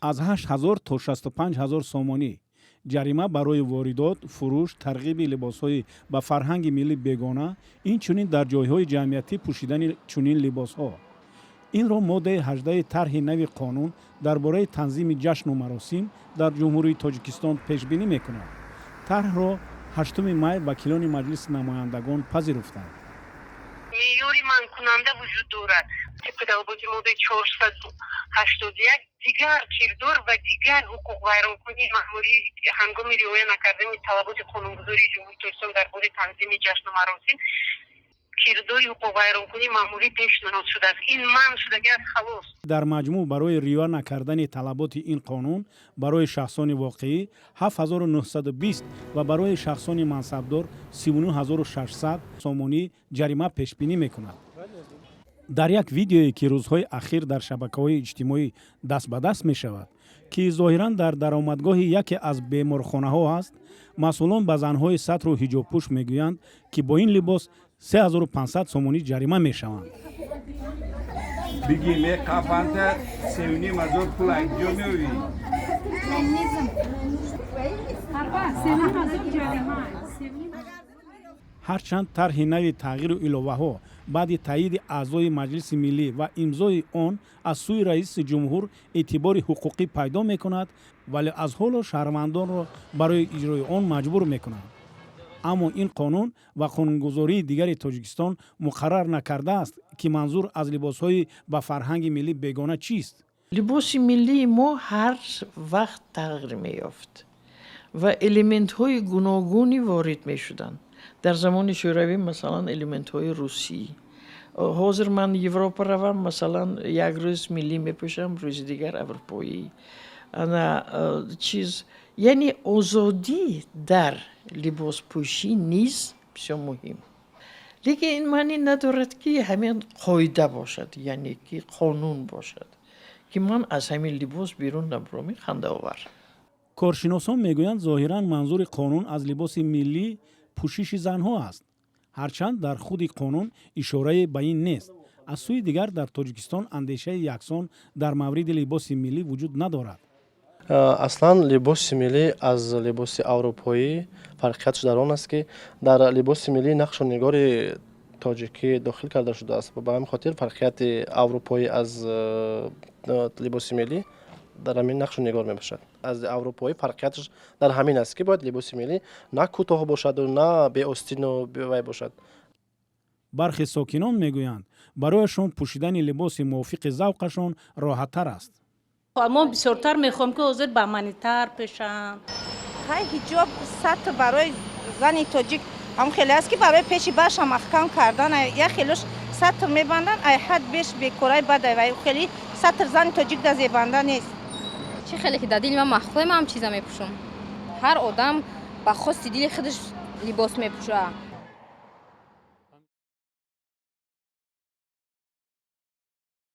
از 8000 تا 65000 سومانی جریمه برای واردات، فروش، ترغیب لباس‌های با فرهنگ ملی بیگانه، این چنین در جای‌های جمعیتی پوشیدن چنین لباس‌ها. این را ماده 18 طرح نوی قانون درباره تنظیم جشن و مراسم در جمهوری تاجیکستان پیش بینی می‌کند. طرح را 8 می وکیلان مجلس نمایندگان پذیرفتند. معیاری منع کننده وجود دارد که طبق ماده 481 دیگر کردار و دیگر حقوق ویرانکنی مأموری هنگام رعایت نکردن طلبات قانونگذاری جمهوری تاجیکستان درباره تنظیم جشن و مراسم کردار حقوق ویرانکنی مأموری پیشنهاد شده است. این منع شدگی از خلاص. در مجموع برای رعایت نکردن طلبات این قانون برای شخصان واقعی 7920 و برای شخصان منصبدار 39600 سومانی جریمه پیش بینی می‌کند. در یک ویدیویی که روزهای اخیر در شبکه‌های اجتماعی دست به دست می‌شود که ظاهراً در درآمدگاه یکی از بیمارخانه‌ها است، مسئولان به زن‌های سطر و حجاب پوش می‌گویند که با این لباس 3500 سومانی جریمه می‌شوند. بگی می قفانت سیونی مزور پول انجام میوی هرچند طرح نوی تغییر الوه‌ها بعد تایید اعضای مجلس ملی و امضای آن از سوی رئیس جمهور اعتبار حقوقی پیدا می‌کند، ولی از حال شهروندان را برای اجرای آن مجبور می‌کند. اما این قانون و قانونگذاری دیگر تاجیکستان مقرر نکرده است که منظور از لباس‌های با فرهنگ ملی بیگانه چیست. لباس ملی ما هر وقت تغییر می‌یافت و الیمنت‌های گوناگونی وارد می‌شدند. در زمان شوروی مثلا الیمنت‌های روسی. حاضر من یوروپا روم مثلا یک روز ملی می‌پوشم، روز دیگر اروپایی. انا چیز یعنی آزادی در لباس پوشی نیز بسیار مهم. لیکن این معنی ندارد که همین قاعده باشد، یعنی که قانون باشد که من از همین لباس بیرون نبرم. خنده آور. کارشناسان میگویند ظاهراً منظور قانون از لباس ملی پوشش زنها است، هرچند در خود قانون اشاره به این نیست. از سوی دیگر در تاجیکستان اندیشه یکسان در مورد لباس ملی وجود ندارد. اصلا لباس ملی از لباس اروپایی فرقیتش در آن است که در لباس ملی نقش و نگار تاجیکی داخل کرده شده است و به همین خاطر فرقیت اروپایی از لباس ملی در همین نقش و نگار میباشد. از اروپایی فرقیتش در همین است که باید لباس ملی نه کوتاه باشد و نه بی آستین و بی وی باشد. برخی ساکنان میگویند برایشان پوشیدن لباس موافق ذوقشان راحت‌تر است. ما بسیارتر میخوام که حاضر به منیتر پیشن. های حجاب سطح برای زن تاجیک هم خیلی است که برای پیشی باش هم محکم کردن یا خیلیش سطح میبندن ای حد بیش بیکورای بده و خیلی سطح زن تاجیک در زیبنده نیست. چه خیلی که در دل من مخفی هم چیزا میپوشم. هر آدم با خواست دل خودش لباس میپوشه.